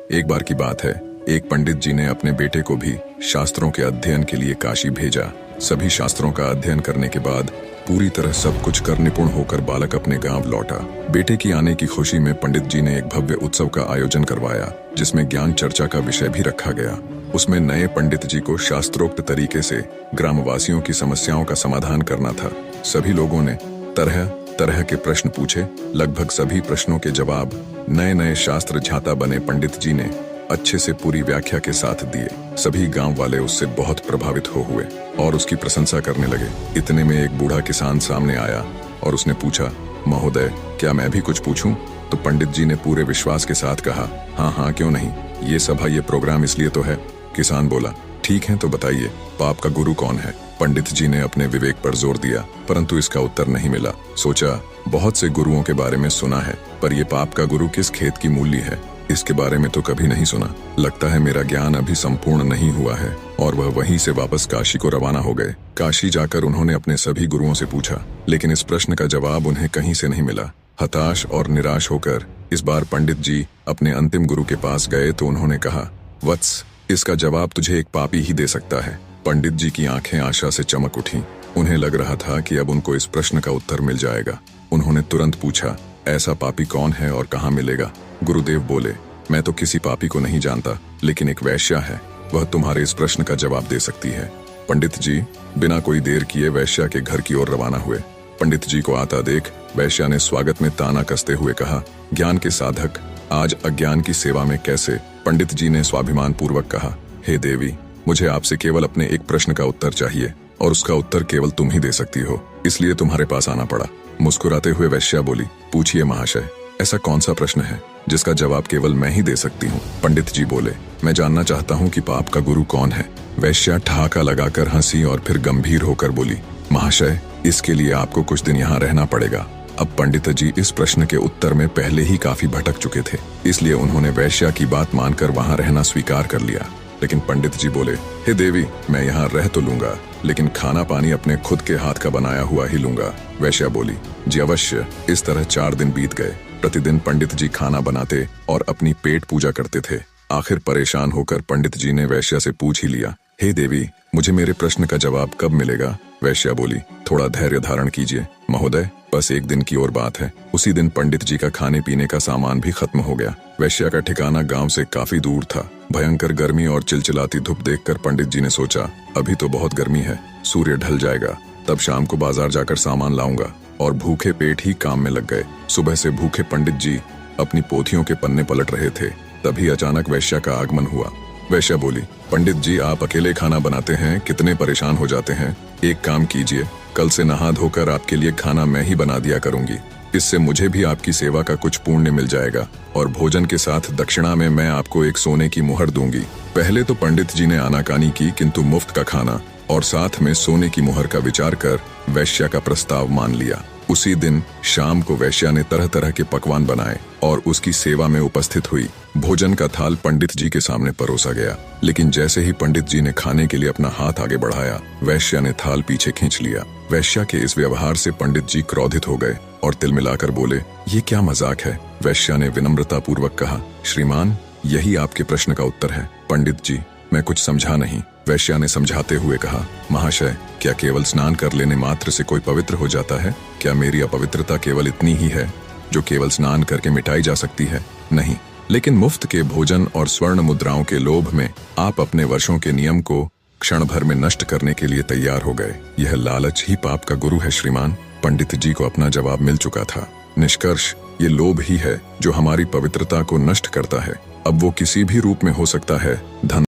एक बार की बात है, एक पंडित जी ने अपने बेटे को भी शास्त्रों के अध्ययन के लिए काशी भेजा। सभी शास्त्रों का अध्ययन करने के बाद पूरी तरह सब कुछ कर निपुण होकर बालक अपने गांव लौटा। बेटे की आने की खुशी में पंडित जी ने एक भव्य उत्सव का आयोजन करवाया, जिसमें ज्ञान चर्चा का विषय भी रखा गया। उसमें नए पंडित जी को शास्त्रोक्त तरीके से ग्रामवासियों की समस्याओं का समाधान करना था। सभी लोगों ने तरह तरह के प्रश्न पूछे। लगभग सभी प्रश्नों के जवाब नए नए शास्त्र झाता बने पंडित जी ने अच्छे से पूरी व्याख्या के साथ दिए। सभी गांव वाले उससे बहुत प्रभावित हुए और उसकी प्रशंसा करने लगे। इतने में एक बूढ़ा किसान सामने आया और उसने पूछा, महोदय, क्या मैं भी कुछ पूछूं? तो पंडित जी ने पूरे विश्वास के साथ कहा, हाँ हाँ, क्यों नहीं, ये सभा, ये प्रोग्राम इसलिए तो है। किसान बोला, ठीक है, तो बताइए, पाप का गुरु कौन है? पंडित जी ने अपने विवेक पर जोर दिया, परंतु इसका उत्तर नहीं मिला। सोचा, बहुत से गुरुओं के बारे में सुना है, पर यह पाप का गुरु किस खेत की मूली है, इसके बारे में तो कभी नहीं सुना। लगता है मेरा ज्ञान अभी संपूर्ण नहीं हुआ है। और वह वहीं से वापस काशी को रवाना हो गए। काशी जाकर उन्होंने अपने सभी गुरुओं से पूछा, लेकिन इस प्रश्न का जवाब उन्हें कहीं से नहीं मिला। हताश और निराश होकर इस बार पंडित जी अपने अंतिम गुरु के पास गए तो उन्होंने कहा, वत्स, इसका जवाब तुझे एक पापी ही दे सकता है। पंडित जी की आंखें आशा से चमक उठी। उन्हें लग रहा था कि अब उनको इस प्रश्न का उत्तर मिल जाएगा। उन्होंने तुरंत पूछा, ऐसा पापी कौन है और कहाँ मिलेगा? गुरुदेव बोले, मैं तो किसी पापी को नहीं जानता, लेकिन एक वैश्या है, वह तुम्हारे इस प्रश्न का जवाब दे सकती है। पंडित जी बिना कोई देर किए वैश्या के घर की ओर रवाना हुए। पंडित जी को आता देख वैश्या ने स्वागत में ताना कसते हुए कहा, ज्ञान के साधक, आज अज्ञान की सेवा में कैसे? पंडित जी ने स्वाभिमान पूर्वक कहा, हे देवी, मुझे आपसे केवल अपने एक प्रश्न का उत्तर चाहिए और उसका उत्तर केवल तुम ही दे सकती हो, इसलिए तुम्हारे पास आना पड़ा। मुस्कुराते हुए वैश्या बोली, पूछिए महाशय, ऐसा कौन सा प्रश्न है जिसका जवाब केवल मैं ही दे सकती हूँ? पंडित जी बोले, मैं जानना चाहता हूँ कि पाप का गुरु कौन है। वैश्या ठहाका लगाकर हंसी और फिर गंभीर होकर बोली, महाशय, इसके लिए आपको कुछ दिन यहाँ रहना पड़ेगा। अब पंडित जी इस प्रश्न के उत्तर में पहले ही काफी भटक चुके थे, इसलिए उन्होंने वैश्या की बात मानकर वहाँ रहना स्वीकार कर लिया। लेकिन पंडित जी बोले, हे देवी, मैं यहाँ रह तो लूंगा, लेकिन खाना पानी अपने खुद के हाथ का बनाया हुआ ही लूंगा। वैश्या बोली, जी अवश्य। इस तरह 4 दिन बीत गए। प्रतिदिन पंडित जी खाना बनाते और अपनी पेट पूजा करते थे। आखिर परेशान होकर पंडित जी ने वैश्या से पूछ ही लिया, हे देवी, मुझे मेरे प्रश्न का जवाब कब मिलेगा? वैश्या बोली, थोड़ा धैर्य धारण कीजिए महोदय, बस 1 दिन की और बात है। उसी दिन पंडित जी का खाने पीने का सामान भी खत्म हो गया। वैश्या का ठिकाना गांव से काफी दूर था। भयंकर गर्मी और चिलचिलाती धूप देखकर पंडित जी ने सोचा, अभी तो बहुत गर्मी है, सूर्य ढल जाएगा, तब शाम को बाजार जाकर सामान लाऊंगा। और भूखे पेट ही काम में लग गए। सुबह से भूखे पंडित जी अपनी पोथियों के पन्ने पलट रहे थे, तभी अचानक वैश्या का आगमन हुआ। वैश्या बोली, पंडित जी, आप अकेले खाना बनाते हैं, कितने परेशान हो जाते हैं। एक काम कीजिए, कल से नहा धोकर आपके लिए खाना मैं ही बना दिया करूंगी। इससे मुझे भी आपकी सेवा का कुछ पुण्य मिल जाएगा और भोजन के साथ दक्षिणा में मैं आपको एक सोने की मुहर दूंगी। पहले तो पंडित जी ने आनाकानी की, किंतु मुफ्त का खाना और साथ में सोने की मुहर का विचार कर वैश्या का प्रस्ताव मान लिया। उसी दिन शाम को वैश्या ने तरह तरह के पकवान बनाए और उसकी सेवा में उपस्थित हुई। भोजन का थाल पंडित जी के सामने परोसा गया, लेकिन जैसे ही पंडित जी ने खाने के लिए अपना हाथ आगे बढ़ाया, वैश्या ने थाल पीछे खींच लिया। वैश्या के इस व्यवहार से पंडित जी क्रोधित हो गए और तिलमिलाकर बोले, ये क्या मजाक है? वैश्या ने विनम्रता पूर्वक कहा, श्रीमान, यही आपके प्रश्न का उत्तर है। पंडित जी, मैं कुछ समझा नहीं। वैश्या ने समझाते हुए कहा, महाशय, क्या केवल स्नान कर लेने मात्र से कोई पवित्र हो जाता है? क्या मेरी अपवित्रता केवल इतनी ही है जो केवल स्नान करके मिटाई जा सकती है? नहीं, लेकिन मुफ्त के भोजन और स्वर्ण मुद्राओं के लोभ में आप अपने वर्षों के नियम को क्षण भर में नष्ट करने के लिए तैयार हो गए। यह लालच ही पाप का गुरु है श्रीमान। पंडित जी को अपना जवाब मिल चुका था। निष्कर्ष, ये लोभ ही है जो हमारी पवित्रता को नष्ट करता है। अब वो किसी भी रूप में हो सकता है, धन